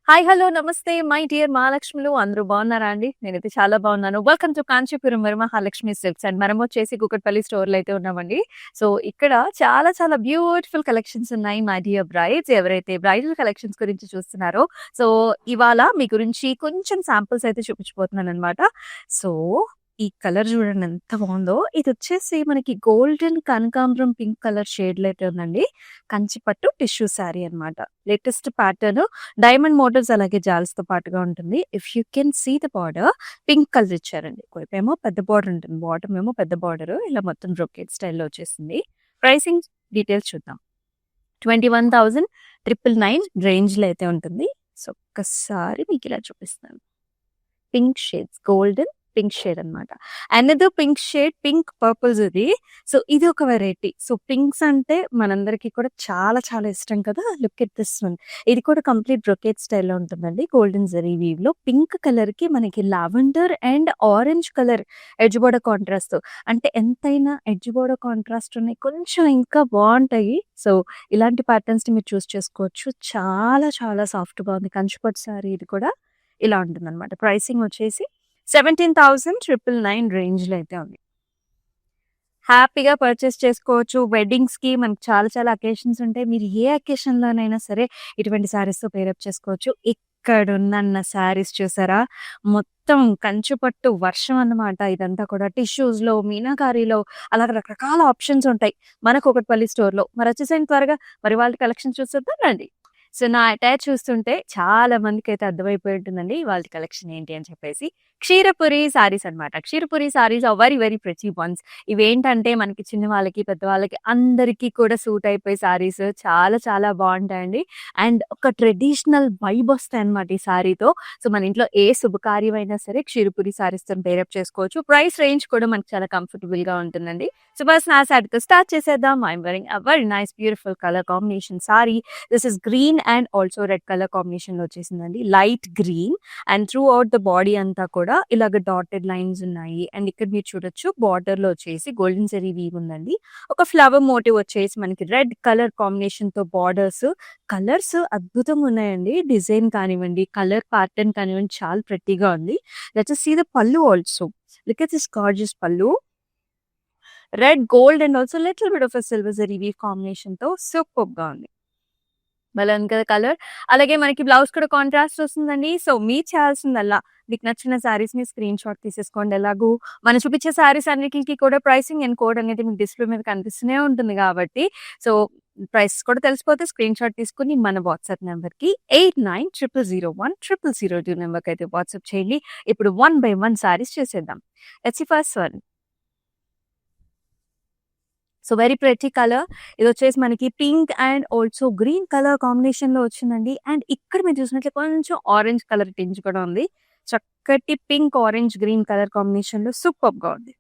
Hi! Hello! నమస్తే my dear మహాలక్ష్ములు అందరూ బాగున్నారా అండి? నేనైతే చాలా బాగున్నాను. Welcome to Kanchipuram Varamahalakshmi silks and మనమొచ్చేసి కూకట్పల్లి స్టోర్‌లో అయితే ఉన్నామండి. సో, ఇక్కడ చాలా చాలా బ్యూటిఫుల్ కలెక్షన్స్ ఉన్నాయి మై డియర్ బ్రైడ్స్. ఎవరైతే బ్రైడల్ కలెక్షన్స్ గురించి చూస్తున్నారో, సో, ఇవాళ మీ గురించి కొంచెం శాంపిల్స్ అయితే చూపించబోతున్నాననమాట. సో, ఈ కలర్ చూడండి ఎంత బాగుందో. ఇదొచ్చేసి మనకి గోల్డెన్ కనకాంబరం పింక్ కలర్ షేడ్‌లో అయితే ఉందండి. కంచి పట్టు టిష్యూ శారీ అనమాట. లేటెస్ట్ ప్యాటర్న్ డైమండ్ మోటివ్స్ అలాగే జాల్స్‌తో పాటుగా ఉంటుంది. If you can see the border pink colour ఇచ్చారండి. ఒకవైపేమో పెద్ద బార్డర్ ఉంటుంది. బాటమ్ ఏమో పెద్ద బార్డర్. ఇలా మొత్తం బ్రొకేట్ స్టైల్‌లో వచ్చేసింది. ప్రైసింగ్ డీటెయిల్స్ చూద్దాం. 21,999 రేంజ్‌లో అయితే ఉంటుంది. సో, ఒక్కసారి మీకు ఇలా చూపిస్తాను. Pink shades golden pink shade అనమాట. Another pink shade pink purples ఇది. సో, ఇది ఒక వెరైటీ. సో, పింక్స్ అంటే మనందరికీ కూడా చాలా చాలా ఇష్టం కదా! Look at this one. ఇది కూడా కంప్లీట్ బ్రొకేట్ స్టైల్‌లో ఉంటుందండి. గోల్డెన్ జరీ వీవ్‌లో పింక్ కలర్‌కి మనకి lavender and orange colour edge border contrast. అంటే ఎంతైనా ఎడ్జ్ బోర్డర్ కాంట్రాస్ట్ ఉన్నాయి కొంచెం ఇంకా బావుంటాయి. సో, ఇలాంటి ప్యాటర్న్స్‌ని మీరు చూస్ చేసుకోవచ్చు. చాలా చాలా సాఫ్ట్‌గా ఉంది. కంచిపట్టు సారీ ఇది కూడా ఇలా ఉంటుందన్నమాట. ప్రైసింగ్ వచ్చేసి 17,999 రేంజ్‌లో అయితే ఉంది. హ్యాపీగా పర్చేస్ చేసుకోవచ్చు. వెడ్డింగ్స్‌కి మనకు చాలా చాలా అకేషన్స్ ఉంటాయి. మీరు ఏ అకేషన్‌లోనైనా సరే ఇటువంటి శారీస్‌తో పేరప్ చేసుకోవచ్చు. ఇక్కడుందన్న శారీస్ చూసారా? మొత్తం కంచుపట్టు వర్షం అన్నమాట ఇదంతా కూడా. టిష్యూస్‌లో, మీనాకారీలో అలా రకరకాల ఆప్షన్స్ ఉంటాయి మన కూకట్పల్లి స్టోర్‌లో. మరొచ్చేసేయండి త్వరగా. మరి వాళ్ళ కలెక్షన్ చూసేద్దాం రండి. సో, నా అటాచ్ చూస్తుంటే చాలా మందికైతే అర్థమైపోయి ఉంటుందండి వాళ్ళ కలెక్షన్ ఏంటి అని చెప్పేసి. క్షీరపురి సారీస్ అనమాట. Ksheerapuri sarees are very very pretty ones. ఇవేంటంటే మనకి చిన్నవాళ్ళకి, పెద్దవాళ్ళకి అందరికీ కూడా సూట్ అయిపోయే సారీస్. చాలా చాలా బావుంటాయండి. అండ్ ఒక ట్రెడిషనల్ వైబ్ వస్తాయన్నమాట ఈ సారీతో. సో, మన ఇంట్లో ఏ శుభకార్యం అయినా సరే క్షీరపురి సారీస్‌తోని పేరప్ చేసుకోవచ్చు. ప్రైస్ రేంజ్ కూడా మనకు చాలా కంఫర్టబుల్‌గా ఉంటుందండి. సో, ఫస్ట్ నా సారీతో స్టార్ట్ చేసేద్దాం. I'm wearing a very nice beautiful colour combination sorry. This is green and also red colour కాంబినేషన్‌లో వచ్చేసిందండి. Light green and through out the body అంతా కూడా ఇలాగ డాటెడ్ లైన్స్ ఉన్నాయి. అండ్ ఇక్కడ మీరు చూడొచ్చు బార్డర్‌లో వచ్చేసి గోల్డెన్ జరీ వీవ్ ఉందండి. ఒక ఫ్లవర్ మోటివ్ వచ్చేసి మనకి రెడ్ కలర్ కాంబినేషన్‌తో బార్డర్స్, కలర్స్ అద్భుతంగా ఉన్నాయండి. డిజైన్ కానివ్వండి, కలర్ ప్యాటర్న్ కానివ్వండి చాలా ప్రెట్టీగా ఉంది. Let's see the pallu also. Look at this gorgeous pallu. Red, gold and also little bit of a silver zari weave కాంబినేషన్‌తో సూపర్బ్‌గా ఉంది. భలే ఉంది కదా కలర్. అలాగే మనకి బ్లౌజ్ కూడా కాంట్రాస్ట్ వస్తుందండి. సో, మీరు చేయాల్సిందల్లా మీకు నచ్చిన శారీస్‌ని స్క్రీన్ షాట్ తీసేసుకోండి. ఎలాగూ మనం చూపించే శారీస్ అన్నిట్లికి కూడా ప్రైసింగ్ అండ్ కోడ్ అనేది మీకు డిస్‌ప్లే మీద కనిపిస్తూనే ఉంటుంది కాబట్టి, సో, ప్రైసెస్ కూడా తెలిసిపోతే స్క్రీన్ షాట్ తీసుకొని మన వాట్సాప్ నంబర్‌కి 8900010002 నంబర్‌కైతే వాట్సాప్ చేయండి. ఇప్పుడు వన్ బై వన్ శారీస్ చేసేద్దాం. Let's see first one. So, very pretty colour. ఇదొచ్చేసి మనకి pink and also green colour కాంబినేషన్‌లో వచ్చిందండి. అండ్ ఇక్కడ మీరు చూసినట్లయితే కొంచెం ఆరెంజ్ కలర్ టింజ్ కూడా ఉంది. చక్కటి పింక్, ఆరెంజ్, గ్రీన్ కలర్ కాంబినేషన్‌లో సూపర్బ్‌గా ఉంది.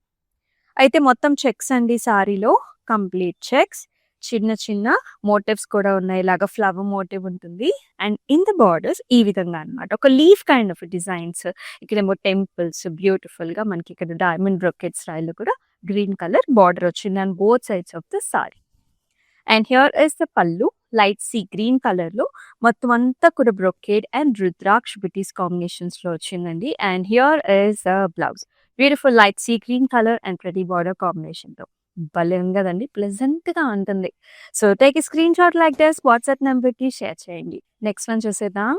అయితే మొత్తం చెక్స్ అండి సారీలో. Complete checks. చిన్న చిన్న మోటివ్స్ కూడా ఉన్నాయి. ఇలాగా ఫ్లవర్ మోటివ్ ఉంటుంది. అండ్ ఇన్ ద బార్డర్స్ ఈ విధంగా అన్నమాట. ఒక లీఫ్ కైండ్ ఆఫ్ డిజైన్స్. ఇక్కడేమో టెంపుల్స్ బ్యూటిఫుల్‌గా మనకి ఇక్కడ డైమండ్ బ్రొకెట్ స్టైల్‌లో కూడా గ్రీన్ కలర్ బార్డర్ వచ్చింది on both sides of the sari. And here is the pallu. Light sea green కలర్‌లో మొత్తం అంతా కూడా బ్రొకేడ్ అండ్ రుద్రాక్ష బుటీస్ కాంబినేషన్స్‌లో వచ్చిందండి. And here is the blouse. Beautiful light sea green colour and pretty border కాంబినేషన్‌తో. భలే ఉంది కదండీ! ప్లెజెంట్‌గా ఉంటుంది. So, take a screen shot like this WhatsApp నంబర్‌కి షేర్ చేయండి. నెక్స్ట్ వన్ చూసేద్దాం.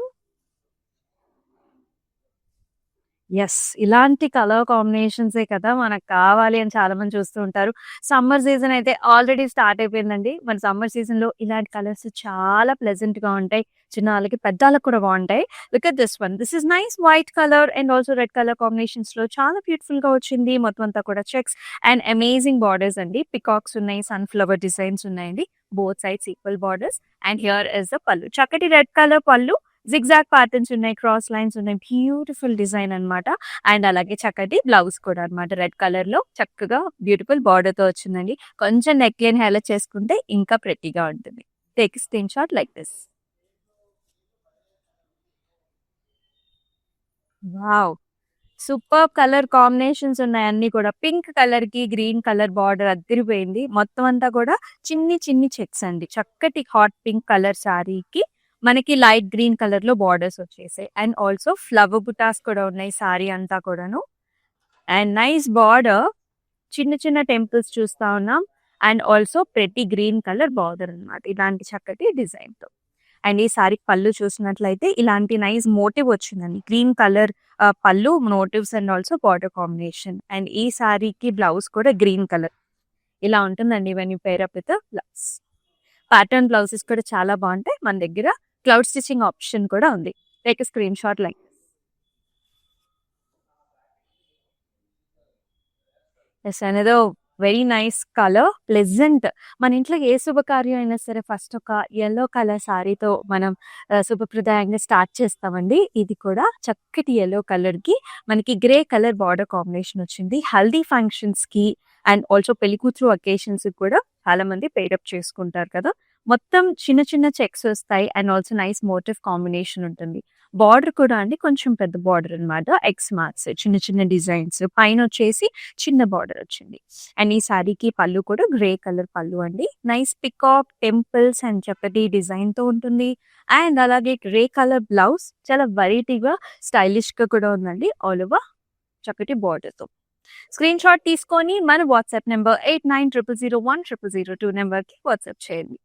యెస్. ఇలాంటి కలర్ కాంబినేషన్సే కదా మనకు కావాలి అని చాలామంది చూస్తూ ఉంటారు. సమ్మర్ సీజన్ అయితే ఆల్రెడీ స్టార్ట్ అయిపోయిందండి. మన సమ్మర్ సీజన్‌లో ఇలాంటి కలర్స్ చాలా ప్లెజెంట్‌గా ఉంటాయి. చిన్నవాళ్ళకి, పెద్దవాళ్ళకి కూడా బావుంటాయి. Look at this one. This is nice white colour and also red colour కాంబినేషన్స్‌లో చాలా బ్యూటిఫుల్‌గా వచ్చింది. మొత్తం అంతా కూడా చెక్స్ అండ్ అమేజింగ్ బార్డర్స్ అండి. పికాక్స్ ఉన్నాయి, సన్‌ఫ్లవర్ డిజైన్స్ ఉన్నాయండి. Both sides equal borders and here is the pallu. చక్కటి red colour pallu. Zigzag patterns ఉన్నాయి. క్రాస్ లైన్స్ ఉన్నాయి. బ్యూటిఫుల్ డిజైన్ అన్నమాట. అండ్ అలాగే చక్కటి బ్లౌజ్ కూడా అన్నమాట. రెడ్ కలర్‌లో చక్కగా బ్యూటిఫుల్ బార్డర్‌తో వచ్చిందండి. కొంచెం నెక్ లైన్ హైలైట్ చేసుకుంటే ఇంకా ప్రెట్టీగా ఉంటుంది. Take screenshot like this. Wow! Superb colour combinations ఉన్నాయి అన్నీ కూడా. పింక్ కలర్‌కి గ్రీన్ కలర్ బార్డర్ అద్దిరిపోయింది. మొత్తం అంతా కూడా చిన్ని చిన్ని చెక్స్ అండి. చక్కటి హాట్ పింక్ కలర్ శారీకి మనకి లైట్ గ్రీన్ కలర్ లో బార్డర్స్ వచ్చేసాయి. అండ్ ఆల్సో ఫ్లవర్ బుటాస్ కూడా ఉన్నాయి సారీ అంతా కూడాను. అండ్ నైస్ బార్డర్, చిన్న చిన్న టెంపుల్స్ చూస్తా ఉన్నాం. అండ్ ఆల్సో ప్రతి గ్రీన్ కలర్ బార్డర్ అన్నమాట, ఇలాంటి చక్కటి డిజైన్ తో. అండ్ ఈ సారీ పళ్ళు చూసినట్లయితే ఇలాంటి నైస్ మోటివ్ వచ్చిందండి. Green colour pallu motifs and also border combination. And ఈ సారీకి బ్లౌజ్ కూడా గ్రీన్ కలర్ ఇలా ఉంటుందండి when you pair up with blouse. Pattern blouses కూడా చాలా బాగుంటాయి. మన దగ్గర క్లౌడ్ స్టిచ్చింగ్ ఆప్షన్ కూడా ఉంది. Take screenshot like yes అనేది వెరీ నైస్ కలర్, ప్లెజెంట్. మన ఇంట్లో ఏ శుభకార్యం అయినా సరే ఫస్ట్ ఒక యెల్లో కలర్ సారీతో మనం శుభప్రదాయంగా స్టార్ట్ చేస్తామండి. ఇది కూడా చక్కటి యెల్లో కలర్ కి మనకి గ్రే కలర్ బార్డర్ కాంబినేషన్ వచ్చింది. హల్దీ ఫంక్షన్స్ కి అండ్ ఆల్సో పెళ్లి కూతురు అకేషన్స్ కూడా చాలా మంది పేరప్ చేసుకుంటారు కదా. మొత్తం చిన్న చిన్న చెక్స్ వస్తాయి and also nice motif combination ఉంటుంది. బార్డర్ కూడా అండి కొంచెం పెద్ద బార్డర్ అన్నమాట. ఎక్స్ మార్క్స్, చిన్న చిన్న డిజైన్స్, పైన వచ్చేసి చిన్న బార్డర్ వచ్చింది. అండ్ ఈ సారీకి పళ్ళు కూడా గ్రే కలర్ పళ్ళు అండి. నైస్ పికాక్, టెంపుల్స్ అండ్ చక్కటి డిజైన్ తో ఉంటుంది. అండ్ అలాగే గ్రే కలర్ బ్లౌజ్ చాలా వెరైటీగా స్టైలిష్ గా కూడా ఉందండి, ఆల్ ఓవర్ చక్కటి బార్డర్ తో. స్క్రీన్ షాట్ తీసుకొని మన వాట్సాప్ నెంబర్ 8900010002 నెంబర్ కి వాట్సాప్ చేయండి.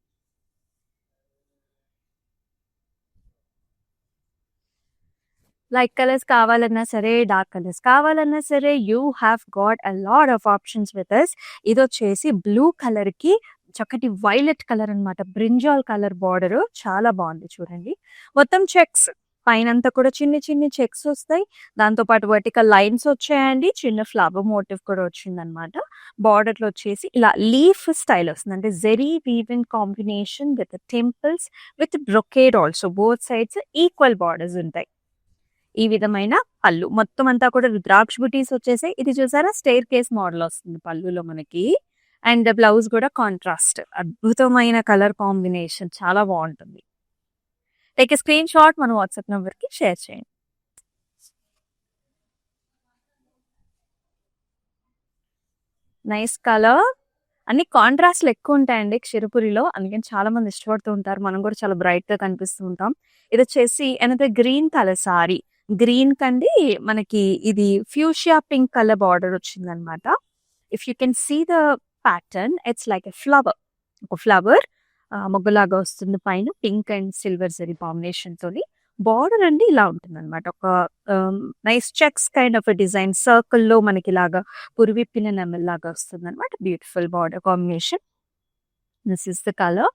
లైట్ కలర్స్ కావాలన్నా సరే, డార్క్ కలర్స్ కావాలన్నా సరే, you have got a lot of options with us. ఇది వచ్చేసి బ్లూ కలర్ కి చక్కటి వైలెట్ కలర్ అన్నమాట. బ్రింజాల్ కలర్ బార్డర్ చాలా బాగుంది చూడండి. మొత్తం చెక్స్ పైనంతా కూడా చిన్ని చిన్ని చెక్స్ వస్తాయి. దాంతో పాటు వర్టికల్ లైన్స్ వచ్చాయండి. చిన్న ఫ్లవర్ మోటివ్ కూడా వచ్చిందనమాట. బార్డర్ లో వచ్చేసి ఇలా లీఫ్ స్టైల్ వస్తుంది, అంటే zari weaving combination with temples with brocade also. Both sides equal borders ఉంటాయి. ఈ విధమైన పళ్ళు మొత్తం అంతా కూడా రుద్రాక్ష బుటీస్ వచ్చేసి, ఇది చూసారా స్టేర్ కేస్ మోడల్ వస్తుంది పళ్ళులో మనకి. అండ్ బ్లౌజ్ కూడా కాంట్రాస్ట్, అద్భుతమైన కలర్ కాంబినేషన్, చాలా బాగుంటుంది. టేక్ ఏ స్క్రీన్ షాట్, మన వాట్సాప్ నెంబర్ కి షేర్ చేయండి. నైస్ కలర్, అన్ని కాంట్రాస్ట్లు ఎక్కువ ఉంటాయండి క్షీరపురిలో, అందుకని చాలా మంది ఇష్టపడుతూ ఉంటారు. మనం కూడా చాలా బ్రైట్ గా కనిపిస్తూ ఉంటాం. ఇది వచ్చేసి another green colour sari. Green కండి మనకి ఇది ఫ్యూషియా పింక్ కలర్ బార్డర్ వచ్చింది అనమాట. If you can see the pattern, it's like a flower. ఒక ఫ్లవర్ మొగ్గలాగా వస్తుంది, పైన pink and silver zari combination తోని. బార్డర్ అండి ఇలా ఉంటుంది అనమాట. ఒక nice checks kind of design circle లో మనకి ఇలాగా పురివిప్పిన నెమల్ లాగా వస్తుంది అనమాట. Beautiful border combination. This is the colour,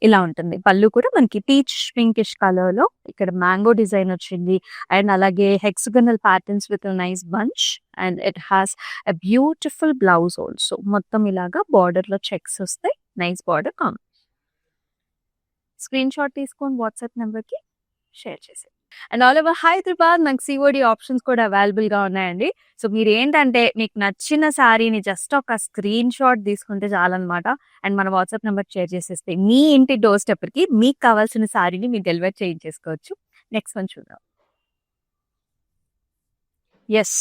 ఇలా ఉంటుంది. పళ్ళు కూడా మనకి పీచ్ పింకిష్ కలర్ లో ఇక్కడ మ్యాంగో డిజైన్ వచ్చింది. అండ్ అలాగే hexagonal patterns with nice bunch. And it has a beautiful blouse also. మొత్తం ఇలాగా బార్డర్ లో చెక్స్ వస్తాయి. Nice border combination. Screenshot తీసుకొని వాట్సాప్ నెంబర్ కి షేర్ చేసి. అండ్ ఆల్ ఓవర్ హైదరాబాద్ మనకి సిఓడి ఆప్షన్స్ కూడా అవైలబుల్ గా ఉన్నాయండి. సో మీరు ఏంటంటే మీకు నచ్చిన శారీని జస్ట్ ఒక స్క్రీన్ షాట్ తీసుకుంటే చాలన్నమాట. అండ్ మన వాట్సాప్ నెంబర్ షేర్ చేసేస్తే మీ ఇంటి డోర్ స్టెప్ కి మీకు కావాల్సిన శారీని మీరు డెలివర్ చేయించేసుకోవచ్చు. నెక్స్ట్ వన్ చూద్దాం. Yes,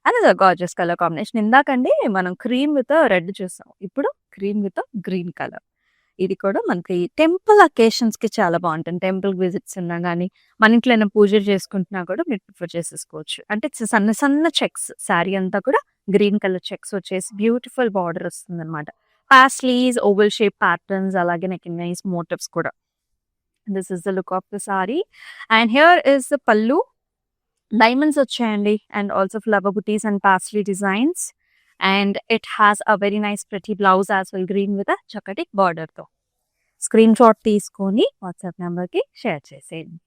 another gorgeous colour combination. ఇందాకండి మనం క్రీమ్ విత్ రెడ్ చూసాం, ఇప్పుడు క్రీమ్ విత్ గ్రీన్ కలర్. ఇది కూడా మనకి టెంపుల్ అకేషన్స్ కి చాలా బాగుంటుంది. టెంపుల్ విజిట్స్ ఉన్నా కానీ, మన ఇంట్లో ఏమైనా పూజలు చేసుకుంటున్నా కూడా మీరు ప్రిఫర్ చేసేసుకోవచ్చు. అంటే సన్న సన్న చెక్స్, శారీ అంతా కూడా గ్రీన్ కలర్ చెక్స్ వచ్చేసి బ్యూటిఫుల్ బార్డర్ వస్తుంది అనమాట. పాస్లీస్, ఓవల్ షేప్ ప్యాటర్న్స్, అలాగే నాకు నైస్ మోటివ్స్ కూడా. This is the look of the sari. And here is the పల్లు. డైమండ్స్ వచ్చాయండి and also flower buttis and paisley designs. And it has a very nice pretty blouse as well, green with చక్కటి border తో. Screenshot తీసుకొని WhatsApp number కి share చేసేయండి.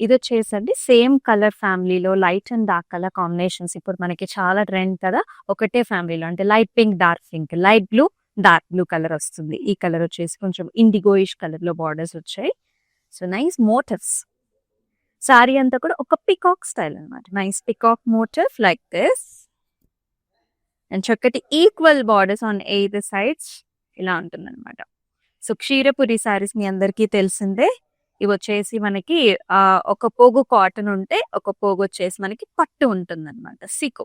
ఇది వచ్చేసండి same colour ఫ్యామిలీలో light and dark colour combinations ఇప్పుడు మనకి చాలా ట్రెండ్ కదా. ఒకటే ఫ్యామిలీలో అంటే light pink, dark pink, light blue, dark blue colour వస్తుంది. ఈ కలర్ వచ్చేసి కొంచెం ఇండిగోయిష్ కలర్ లో బార్డర్స్ వచ్చాయి. So nice motifs. సారీ అంతా కూడా ఒక పికాక్ స్టైల్ అనమాట. Nice peacock motif like this. And చక్కటి equal borders on either sides ఇలా ఉంటుంది అనమాట. సో క్షీరపురి సారీస్ మీ అందరికీ తెలిసిందే. ఇవి వచ్చేసి మనకి ఒక పోగు కాటన్ ఉంటే, ఒక పోగు వచ్చేసి మనకి పట్టు ఉంటుంది అనమాట, సికు.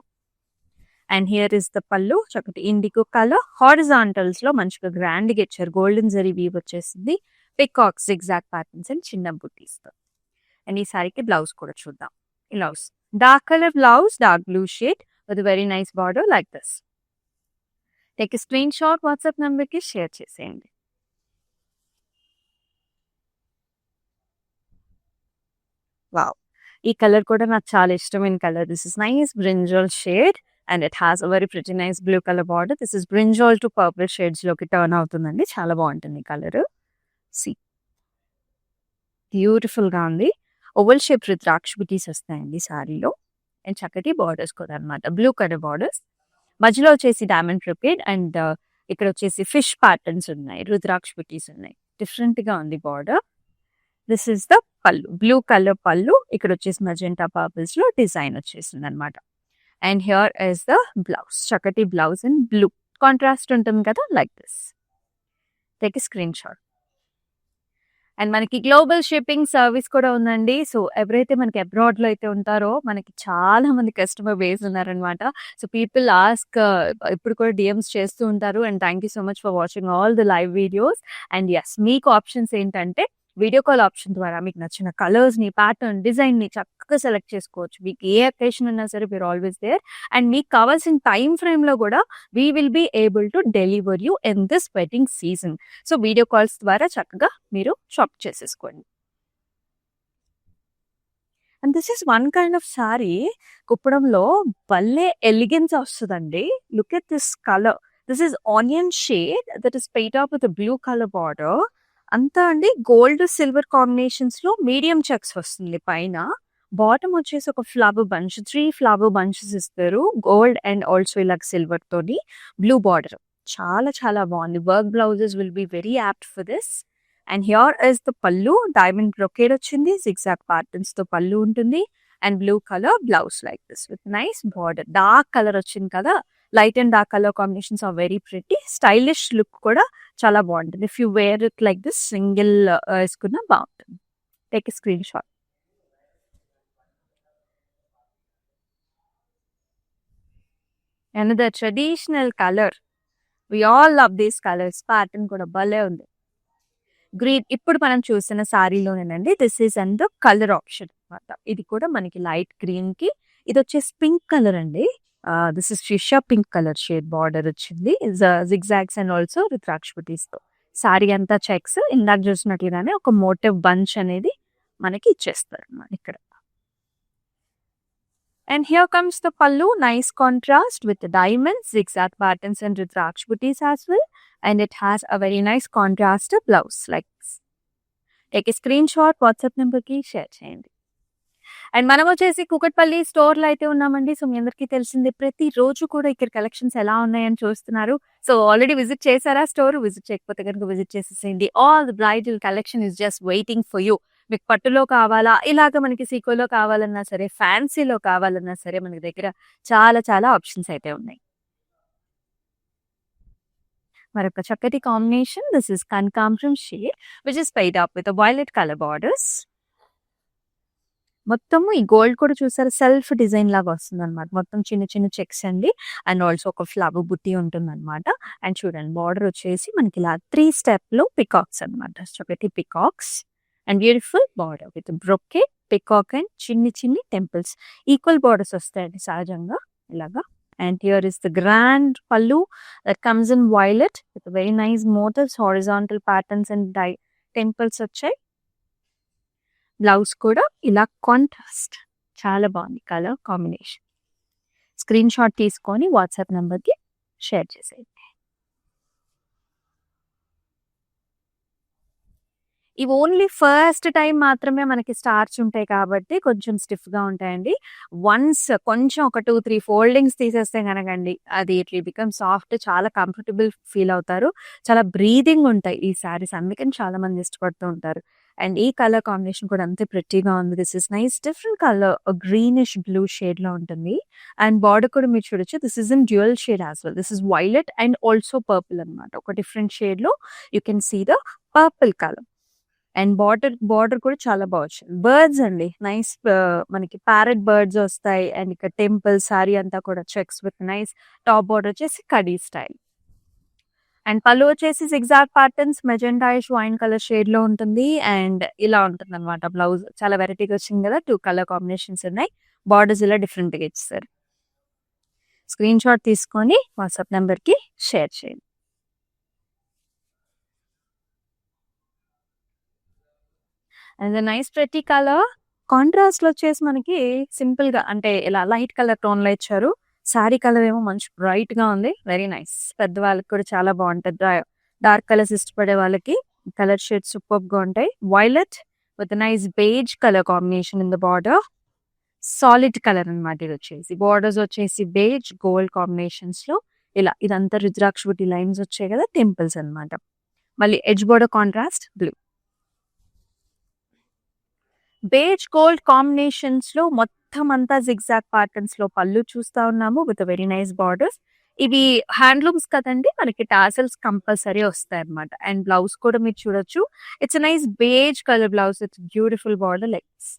అండ్ హియర్ ఇస్ ద పళ్ళు, చక్కటి ఇండిగో కలర్. హారిజాంటల్స్ లో మంచిగా గ్రాండ్ గా ఇచ్చారు. గోల్డెన్ జరీ వీవ్ వచ్చేసింది. పికాక్ జిగ్జాగ్ ప్యాటర్న్స్ అండ్ చిన్న బుటీస్ తో. అండ్ ఈ సారీకి బ్లౌజ్ కూడా చూద్దాం. Blouse dark colour blouse, dark blue shade with very nice border like this. Take screen shot, WhatsApp number కి షేర్ చేసేయండి. వావ్, ఈ కలర్ కూడా నాకు చాలా ఇష్టమైన colour. This is nice brinjal shade and it has a very pretty nice blue colour border. This is brinjal to purple shades లోకి turn అవుతుందండి. చాలా బాగుంటుంది ఈ కలర్. సి బ్యూటిఫుల్ గా ఉంది. ఓవల్ షేప్ రుద్రాక్ష బుటీస్ వస్తాయండి సారీలో. అండ్ చక్కటి బార్డర్స్ కూడా అనమాట, బ్లూ కలర్ బార్డర్స్. మధ్యలో వచ్చేసి డైమండ్ రిపీట్ అండ్ ఇక్కడ వచ్చేసి ఫిష్ ప్యాటర్న్స్ ఉన్నాయి, రుద్రాక్ష బుటీస్ ఉన్నాయి. డిఫరెంట్ గా ఉంది బార్డర్. దిస్ ఇస్ ద పళ్ళు, బ్లూ కలర్ పళ్ళు. ఇక్కడ వచ్చేసి మజెంటా పర్పుల్స్ లో డిజైన్ వచ్చేసింది అనమాట. And here is the blouse, చక్కటి బ్లౌజ్ అండ్ బ్లూ కాంట్రాస్ట్ ఉంటుంది కదా, like this. Take screen shot. And మనకి గ్లోబల్ షిప్పింగ్ సర్వీస్ కూడా ఉందండి. సో ఎవరైతే మనకి అబ్రాడ్ లో అయితే ఉంటారో, మనకి చాలా మంది కస్టమర్ బేస్ ఉన్నారనమాట. సో పీపుల్ ఆస్క్, ఇప్పుడు కూడా డిఎమ్స్ చేస్తూ ఉంటారు. And thank you so much for watching all the live videos. And yes, మీకు ఆప్షన్స్ ఏంటంటే వీడియో కాల్ ఆప్షన్ ద్వారా మీకు నచ్చిన కలర్స్ ని, ప్యాటర్న్, డిజైన్ ని చక్కగా సెలెక్ట్ చేసుకోవచ్చు. మీకు ఏ అకేషన్ ఉన్నా సరే వీఆర్ ఆల్వేస్ దేర్. అండ్ మీకు కావాల్సిన టైం ఫ్రేమ్ లో కూడా we will be able to deliver you in this wedding season. So video calls ద్వారా చక్కగా మీరు షాప్ చేసేసుకోండి. And this is one kind of sari, కుప్పడంలో భలే ఎలిగెన్స్ వస్తుందండి. Look at this colour. This is onion shade that is paired up with blue colour border. అంతా అండి gold silver combinations లో మీడియం చెక్స్ వస్తుంది పైన. బాటమ్ వచ్చేసి ఒక ఫ్లవర్ బంచ్, 3 ఫ్లవర్ బంచెస్ ఇస్తారు, గోల్డ్ అండ్ ఆల్సో ఇలా సిల్వర్ తోని బ్లూ బార్డర్. చాలా చాలా బాగుంది. Work blouses will be very apt for this. And here is the pallu, diamond brocade వచ్చింది, జిగ్జాగ్ ప్యాటర్న్స్ తో పళ్ళు ఉంటుంది. And blue colour blouse like this with nice border. Dark colour వచ్చింది కదా, light and dark colour combinations are very pretty. Stylish look కూడా చాలా బాగుంటుంది. If you wear it like this, single వేసుకున్నా బాగుంటుంది. Take screenshot. another traditional color. We all love these colors. Pattern కూడా భలే ఉంది. గ్రీన్ ఇప్పుడు మనం చూసిన సారీలోనేనండి. This is and the colour option అనమాట. ఇది కూడా మనకి లైట్ గ్రీన్ కి, ఇది వచ్చేసి పింక్ కలర్ అండి. దిస్ ఇస్ షిషా పింక్ కలర్ షేడ్ బార్డర్ వచ్చింది, zigzags and also rudraksha butis తో. సారీ అంతా చెక్స్, ఇందాక చూసినట్లుగానే ఒక మోటివ్ బంచ్ అనేది మనకి ఇచ్చేస్తారు అన్నమాట ఇక్కడ. And here comes the pallu, nice contrast with the diamonds, zigzag patterns and rudraksha booties as well. And it has a very nice contrast blouse like this. Take a screenshot, WhatsApp number ki share చేయండి. And మనం వచ్చేసి కూకట్పల్లి స్టోర్లో అయితే ఉన్నామండి. So మీ అందరికీ తెలిసింది, ప్రతి రోజు కూడా ఇక్కడ కలెక్షన్స్ ఎలా ఉన్నాయని చూస్తున్నారు. సో ఆల్రెడీ విజిట్ చేశారా స్టోర్? విజిట్ చేయకపోతే కనుక విజిట్ చేసేసేయండి. All the bridal collection is just waiting for you. మీకు పట్టులో కావాలా, ఇలాగ మనకి సీకోలో కావాలన్నా సరే, ఫ్యాన్సీలో కావాలన్నా సరే, మనకి దగ్గర చాలా చాలా ఆప్షన్స్ అయితే ఉన్నాయి. మరొక చక్కటి కాంబినేషన్, దిస్ ఇస్ కనకాంబరం shade which is paired up with violet colour borders. మొత్తము ఈ గోల్డ్ కూడా చూసారు, సెల్ఫ్ డిజైన్ లాగా వస్తుంది అనమాట. మొత్తం చిన్న చిన్న చెక్స్ అండి. అండ్ ఆల్సో ఒక ఫ్లవర్ బుట్టి ఉంటుంది అనమాట. అండ్ చూడండి, బార్డర్ వచ్చేసి మనకి ఇలా 3 స్టెప్ లో పికాక్స్ అనమాట. చక్కటి peacocks and beautiful border with brocade, peacock and చిన్ని చిన్ని టెంపుల్స్. ఈక్వల్ బార్డర్స్ వస్తాయండి సహజంగా ఇలాగా. And here is the grand pallu that comes in violet with very nice motifs, horizontal patterns and temples వచ్చాయి. బ్లౌజ్ కూడా ఇలా కాంట్రాస్ట్, చాలా బాగుంది కలర్ కాంబినేషన్. స్క్రీన్ షాట్ తీసుకొని వాట్సాప్ నెంబర్కి షేర్ చేసేయండి. ఇవి ఓన్లీ ఫస్ట్ టైం మాత్రమే మనకి స్టార్చ్ ఉంటాయి కాబట్టి కొంచెం స్టిఫ్గా ఉంటాయండి. వన్స్ కొంచెం ఒక 2-3 ఫోల్డింగ్స్ తీసేస్తే కనుకండి, అది ఇట్ విల్ బికమ్ సాఫ్ట్, చాలా కంఫర్టబుల్ ఫీల్ అవుతారు. చాలా బ్రీదింగ్ ఉంటాయి ఈ శారీస్, అందుకని చాలా మంది ఇష్టపడుతూ ఉంటారు. అండ్ ఈ కలర్ కాంబినేషన్ కూడా అంతే ప్రిటీగా ఉంది. This is nice different colour, greenish blue shade లో ఉంటుంది. అండ్ బార్డర్ కూడా మీరు చూడొచ్చు, this is in dual shade as well. This is violet and also purple అనమాట. ఒక డిఫరెంట్ షేడ్ లో you can see the purple colour. And border కూడా చాలా బాగొచ్చింది. బర్డ్స్ అండి. నైస్ మనకి ప్యారట్ బర్డ్స్ ఒస్తాయి. అండ్ ఇక్కడ టెంపుల్ సారీ అంతా కూడా checks with nice top border వచ్చేసి కడీ స్టైల్. అండ్ పళ్ళు వచ్చేసి జిగ్‌జాగ్ ప్యాటర్న్స్ మెజెంటాయిష్ వైన్ కలర్ షేడ్‌లో ఉంటుంది. అండ్ ఇలా ఉంటుందనమాట బ్లౌజ్. చాలా వెరైటీగా వచ్చింది కదా! 2 కలర్ కాంబినేషన్స్ ఉన్నాయి. బార్డర్స్ ఇలా డిఫరెంట్‌గా ఇచ్చేసారు. స్క్రీన్ షాట్ తీసుకొని వాట్సాప్ నంబర్‌కి షేర్ చేయండి. And nice pretty colour. కాంట్రాస్ట్‌లో వచ్చేసి మనకి సింపుల్‌గా అంటే ఇలా లైట్ కలర్ టోన్‌లో ఇచ్చారు. సారీ కలర్ ఏమో మంచి బ్రైట్‌గా ఉంది. Very nice. పెద్దవాళ్ళకి కూడా చాలా బావుంటది. డార్క్ కలర్స్ ఇష్టపడే వాళ్ళకి కలర్ షేడ్స్ సూపర్బ్‌గా ఉంటాయి. Violet with nice beige colour combination in the border. Solid colour అన్నమాట ఇదొచ్చేసి. బార్డర్స్ వచ్చేసి బేజ్, గోల్డ్ కాంబినేషన్స్‌లో ఇలా ఇదంతా రుద్రాక్ష బుట్టి లైన్స్ వచ్చాయి కదా! టెంపుల్స్ అన్నమాట. మళ్ళీ edge border contrast blue. Beige gold కాంబినేషన్స్‌లో మొత్తం అంతా జిగ్‌జాగ్ ప్యాటర్న్స్‌లో పళ్ళు చూస్తా ఉన్నాము విత్ వెరీ నైస్ బార్డర్స్. ఇవి హ్యాండ్లూమ్స్ కదండీ! మనకి టాసెల్స్ కంపల్సరీ వస్తాయన్నమాట. అండ్ బ్లౌజ్ కూడా మీరు చూడొచ్చు. It's a nice beige colour blouse with beautiful border legs.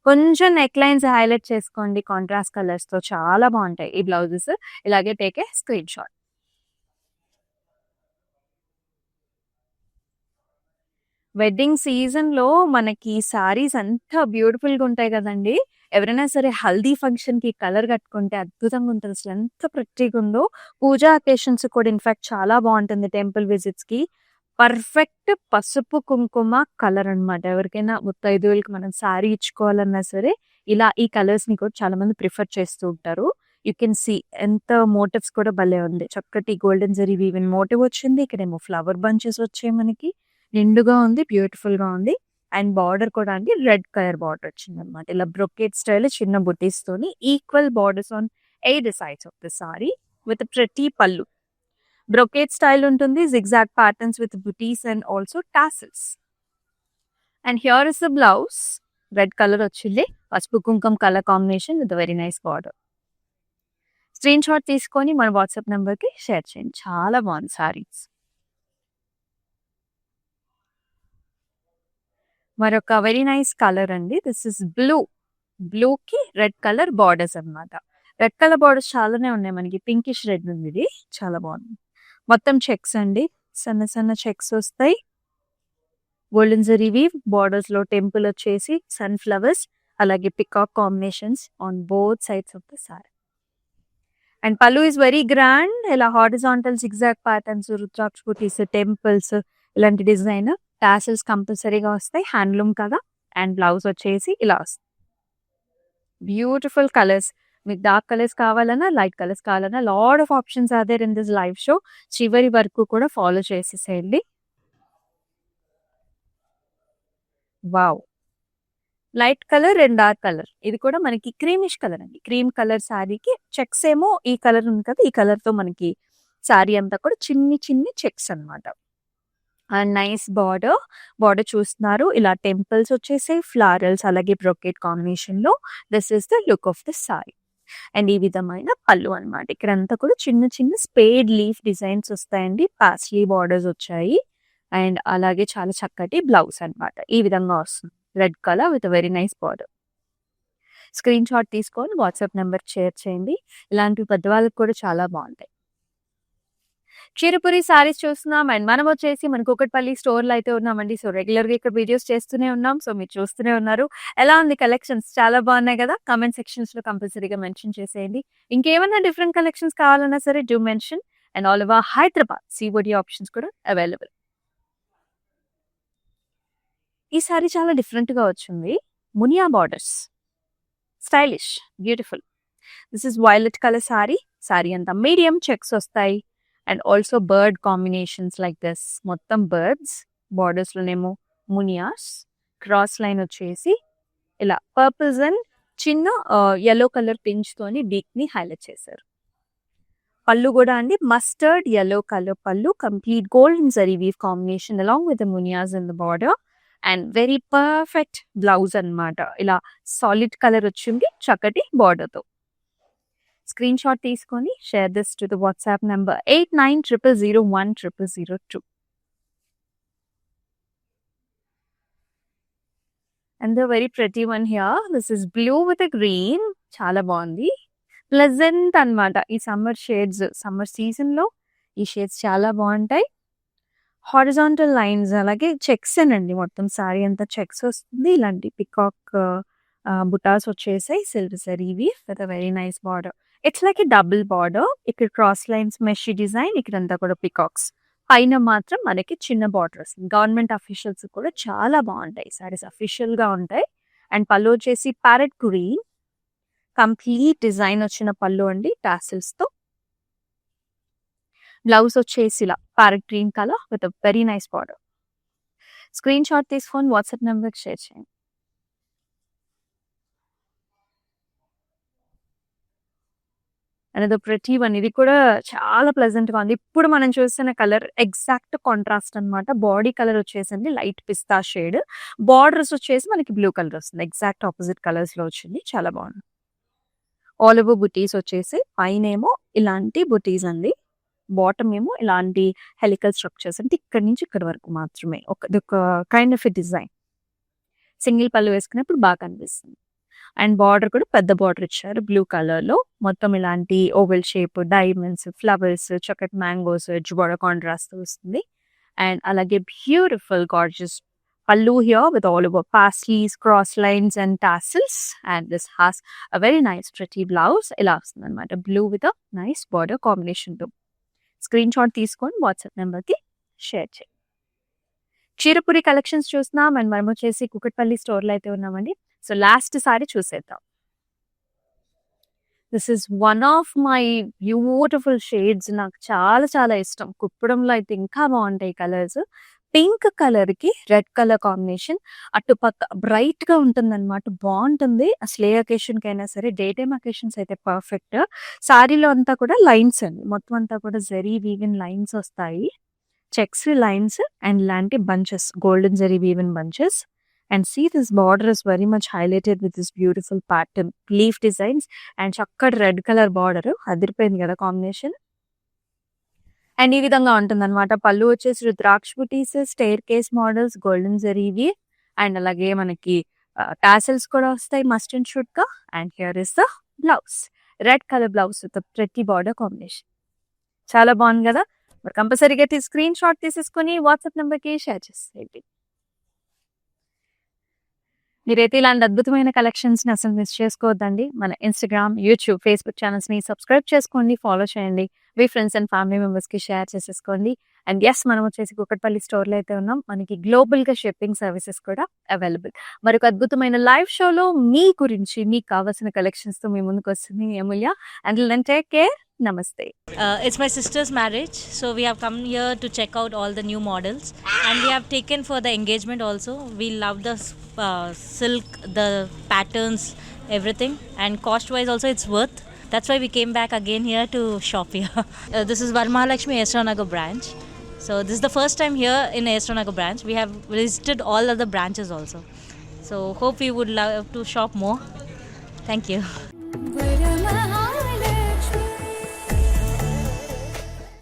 కొంచెం నెక్ లైన్స్ హైలైట్ చేసుకోండి కాంట్రాస్ట్ కలర్స్‌తో చాలా బావుంటాయి ఈ బ్లౌజెస్. ఇలాగే take a screenshot. Wedding సీజన్‌లో మనకి సారీస్ అంతా బ్యూటిఫుల్‌గా ఉంటాయి గదండీ! ఎవరైనా సరే హల్దీ ఫంక్షన్‌కి కలర్ కట్టుకుంటే అద్భుతంగా ఉంటది. అసలు ఎంత ప్రెట్టీగా ఉందో. పూజా అకేషన్స్ కూడా ఇన్‌ఫాక్ట్ చాలా బావుంటుంది టెంపుల్ విజిట్స్‌కి. పర్ఫెక్ట్ పసుపు, కుంకుమ కలర్ అన్నమాట. ఎవరికైనా ముత్తైదువులకి మనం సారీ ఇచ్చుకోవాలన్నా సరే, ఇలా ఈ కలర్స్‌ని కూడా చాలా మంది ప్రిఫర్ చేస్తూ ఉంటారు. యూ కెన్ సీ ఎంత మోటివ్స్ కూడా భలే ఉంది. చక్కటి గోల్డెన్ జరీ వీవింగ్ మోటివ్ వచ్చింది. ఇక్కడేమో ఫ్లవర్ బంచెస్ వచ్చాయి మనకి. నిండుగా ఉంది. బ్యూటిఫుల్‌గా ఉంది. అండ్ బార్డర్ కూడా అండి రెడ్ కలర్ బార్డర్ వచ్చిందనమాట. ఇలా బ్రొకేట్ స్టైల్ చిన్న బుటీస్‌తోని equal borders on either sides of the sari with pretty pallu. Brocade style ఉంటుంది. Zigzag patterns with butis and also tassels. And here is the blouse. Red colour వచ్చింది. పసుపు కుంకుమ colour combination with very nice border. Screenshot తీసుకొని మన WhatsApp నంబర్‌కి share చేయండి. చాలా బాగుంది సారీస్. మరొక వెరీ నైస్ కలర్ అండి. This is blue. బ్లూకి రెడ్ కలర్ బార్డర్స్ అన్నమాట. రెడ్ కలర్ బార్డర్స్ చాలానే ఉన్నాయి మనకి. పింకిష్ రెడ్ ఉంది ఇది. చాలా బాగుంది. మొత్తం చెక్స్ అండి. సన్న సన్న చెక్స్ వస్తాయి. గోల్డెన్ జరీ వీవ్ బార్డర్స్‌లో టెంపుల్ వచ్చేసి సన్‌ఫ్లవర్స్ అలాగే peacock combinations on both sides of the sari. And పల్లు ఈస్ వెరీ గ్రాండ్. ఇలా హారిజాంటల్ జిగ్‌జాగ్ ప్యాటర్న్స్, రుద్రాక్ష బుటీస్, టెంపుల్స్ ఇలాంటి డిజైన్ టాసిల్స్ కంపల్సరీగా వస్తాయి. హ్యాండ్లూమ్ కదా! అండ్ బ్లౌజ్ వచ్చేసి ఇలా వస్తుంది. Beautiful colours. మీకు డార్క్ కలర్స్ కావాలన్నా, లైట్ కలర్స్ కావాలన్నా lot of options are there in this live show. చివరి వరకు కూడా ఫాలో చేసేసేయండి. Wow! Light colour and dark colour. ఇది కూడా మనకి క్రీమిష్ కలర్ అండి. క్రీమ్ కలర్ సారీకి చెక్స్ ఏమో ఈ కలర్ ఉంది కదా! ఈ కలర్‌తో మనకి సారీ అంతా కూడా చిన్ని చిన్ని చెక్స్ అన్నమాట. And nice border. బార్డర్ చూస్తున్నారు. ఇలా టెంపుల్స్ వచ్చేసాయి. ఫ్లారల్స్ అలాగే బ్రొకేట్ కాంబినేషన్‌లో this is the look of the sari. And ఈ విధమైన పళ్ళు అన్నమాట. ఇక్కడంతా కూడా చిన్న చిన్న స్పేడ్ లీఫ్ డిజైన్స్ వస్తాయండి. పాస్లీ బార్డర్స్ వచ్చాయి. అండ్ అలాగే చాలా చక్కటి బ్లౌజ్ అన్నమాట. ఈ విధంగా వస్తుంది. Red colour with very nice border. Screenshot తీసుకొని వాట్సాప్ నంబర్‌కి షేర్ చేయండి. ఇలాంటివి పెద్దవాళ్ళకి కూడా చాలా బావుంటాయి. క్షీరపురి సారీస్ చూస్తున్నాం. అండ్ మనం వచ్చేసి మన కూకట్పల్లి స్టోర్‌లో అయితే ఉన్నామండి. సో, రెగ్యులర్‌గా ఇక్కడ వీడియోస్ చేస్తూనే ఉన్నాం. సో, మీరు చూస్తూనే ఉన్నారు. ఎలా ఉంది కలెక్షన్స్? చాలా బాగున్నాయి కదా! కామెంట్ సెక్షన్స్‌లో కంపల్సరీగా మెన్షన్ చేసేయండి. ఇంకేమన్నా డిఫరెంట్ కలెక్షన్స్ కావాలన్నా సరే do mention. And all over Hyderabad COD options కూడా అవైలబుల్. ఈ సారీ చాలా డిఫరెంట్‌గా వచ్చింది. Munia borders. Stylish, beautiful. This is violet colour sari. Sari అంతా మీడియం చెక్స్ వస్తాయి. And also bird combinations like this. మొత్తం బర్డ్స్. బార్డర్స్‌లోనేమో మునియాస్. క్రాస్ లైన్ వచ్చేసి ఇలా పర్పుల్స్ అండ్ చిన్న యెల్లో కలర్ పించ్‌తోని బీక్‌ని హైలైట్ చేశారు. పళ్ళు కూడా అండి mustard yellow colour pallu. Complete golden zari weave combination along with the మునియాస్ in the border. And very perfect blouse అన్నమాట. ఇలా సాలిడ్ కలర్ వచ్చింది చక్కటి బార్డర్‌తో. స్క్రీన్ షాట్ తీసుకొని share this to the WhatsApp number 8900010002. And the very pretty one here. This is blue with green. చాలా బాగుంది. Pleasant అన్నమాట. ఈ సమ్మర్ షేడ్స్, సమ్మర్ సీజన్లో ఈ షేడ్స్ చాలా బాగుంటాయి. హారిజాంటల్ లైన్స్ అలాగే చెక్స్ అండి. మొత్తం సారీ అంతా చెక్స్ వస్తుంది. ఇలాంటి పికాక్ బుటాస్ వచ్చేసాయి. సిల్వర్ జరీవి with a very nice border. It's like a double border. ఇక్కడ క్రాస్ లైన్స్ మెష్ డిజైన్, ఇక్కడంతా కూడా పికాక్స్. పైన మాత్రం మనకి చిన్న బార్డర్స్. గవర్నమెంట్ అఫీషియల్స్ కూడా చాలా బాగుంటాయి. సారీస్ అఫీషియల్ గా ఉంటాయి. అండ్ పళ్ళు వచ్చేసి ప్యారెట్ గ్రీన్, కంప్లీట్ డిజైన్ వచ్చిన పళ్ళు అండి టాసిల్స్ తో. బ్లౌజ్ వచ్చేసి ఇలా parrot green colour with very nice border. Screenshot తీసుకొని వాట్సాప్ నెంబర్కి షేర్ చేయండి. అనేది ప్రతి వన్ ఇది కూడా చాలా ప్లెజెంట్ గా ఉంది. ఇప్పుడు మనం చూస్తున్న కలర్ ఎగ్జాక్ట్ కాంట్రాస్ట్ అన్నమాట. బాడీ కలర్ వచ్చేసింది లైట్ పిస్తా షేడ్, బార్డర్స్ వచ్చేసి మనకి బ్లూ కలర్ వస్తుంది. ఎగ్జాక్ట్ ఆపోజిట్ కలర్స్ లో వచ్చింది. చాలా బాగుంది. ఆల్ ఓవర్ బుటీస్ వచ్చేసి పైనేమో ఇలాంటి బుటీస్ అండి, బాటమ్ ఏమో ఇలాంటి హెలికల్ స్ట్రక్చర్స్, అంటే ఇక్కడ నుంచి ఇక్కడ వరకు మాత్రమే. ఒక కైండ్ ఆఫ్ డిజైన్. సింగిల్ పళ్ళు వేసుకున్నప్పుడు బాగా కనిపిస్తుంది. అండ్ బార్డర్ కూడా పెద్ద బార్డర్ ఇచ్చారు బ్లూ కలర్ లో. మొత్తం ఇలాంటి ఓవెల్ షేప్, డైమండ్స్, ఫ్లవర్స్, చక్కటి మ్యాంగోస్, ఎడ్జ్ బార్డర్ కాంట్రాస్ట్ వస్తుంది. అండ్ అలాగే బ్యూటిఫుల్ గార్జియస్ పల్లు here with all over paisleys, cross lines and tassels. And this has a very nice pretty blouse. ఇలా వస్తుంది అనమాట, blue with a nice border combination తో. Screenshot తీసుకొని WhatsApp నెంబర్కి share చేయండి. క్షీరపురి కలెక్షన్స్ చూస్తున్నాం. అండ్ మనం వచ్చేసి కుకట్పల్లి స్టోర్లో అయితే ఉన్నామండి. సో లాస్ట్ సారీ చూసేద్దాం. This is one of my beautiful shades. నాకు చాలా చాలా ఇష్టం. కుప్పడంలో అయితే ఇంకా బాగుంటాయి కలర్స్. పింక్ కలర్ కి రెడ్ కలర్ కాంబినేషన్. అటుపక్క బ్రైట్ గా ఉంటుంది అనమాట. బాగుంటుంది. అసలు ఏ అకేషన్ కి అయినా సరే, డే టైమ్ అకేషన్స్ అయితే పర్ఫెక్ట్. సారీలో అంతా కూడా లైన్స్ అండి, మొత్తం అంతా కూడా జరీ వీవెన్ లైన్స్ వస్తాయి. చెక్స్ లైన్స్ అండ్ ఇలాంటి bunches, golden zari woven bunches. And see, this border is very much highlighted with this beautiful pattern, leaf designs, and చక్కటి రెడ్ కలర్ బార్డర్. అదిరిపోయింది కదా కాంబినేషన్. అండ్ ఈ విధంగా ఉంటుంది అనమాట. పళ్ళు వచ్చేసి rudraksha butis, staircase models, golden జరీవి. అండ్ అలాగే మనకి టాసల్స్ కూడా వస్తాయి మస్ట్ అండ్ షుడ్ గా. And here is the blouse, red colour blouse with ప్రతి బార్డర్ కాంబినేషన్. చాలా బాగుంది కదా. మరి కంపల్సరీగా స్క్రీన్ షాట్ తీసేసుకొని వాట్సాప్ నెంబర్కి షేర్ చేసేయండి. మీరైతే ఇలాంటి అద్భుతమైన కలెక్షన్స్ని అసలు మిస్ చేసుకోవద్దండి. మన ఇన్స్టాగ్రామ్, యూట్యూబ్, ఫేస్బుక్ ఛానల్స్ని సబ్స్క్రైబ్ చేసుకోండి, ఫాలో చేయండి. మీ ఫ్రెండ్స్ అండ్ ఫ్యామిలీ మెంబర్స్కి షేర్ చేసేసుకోండి. అండ్ ఎస్, మనం వచ్చేసి కుకట్పల్లి స్టోర్లో అయితే ఉన్నాం. మనకి గ్లోబల్గా షిప్పింగ్ సర్వీసెస్ కూడా అవైలబుల్. మరొక అద్భుతమైన లైవ్ షోలో మీ గురించి, మీకు కావాల్సిన కలెక్షన్స్తో మీ ముందుకు వస్తుంది Amulya. And then take care. Namaste. It's my sister's marriage, so we have come here to check out all the new models, and we have taken for the engagement also. We love the silk, the patterns, everything, and cost wise also it's worth. That's why we came back again here to shop here. This is Varmahalakshmi Esranagar branch. So this is the first time here in Esranagar branch. We have visited all other branches also. So hope we would love to shop more. Thank you.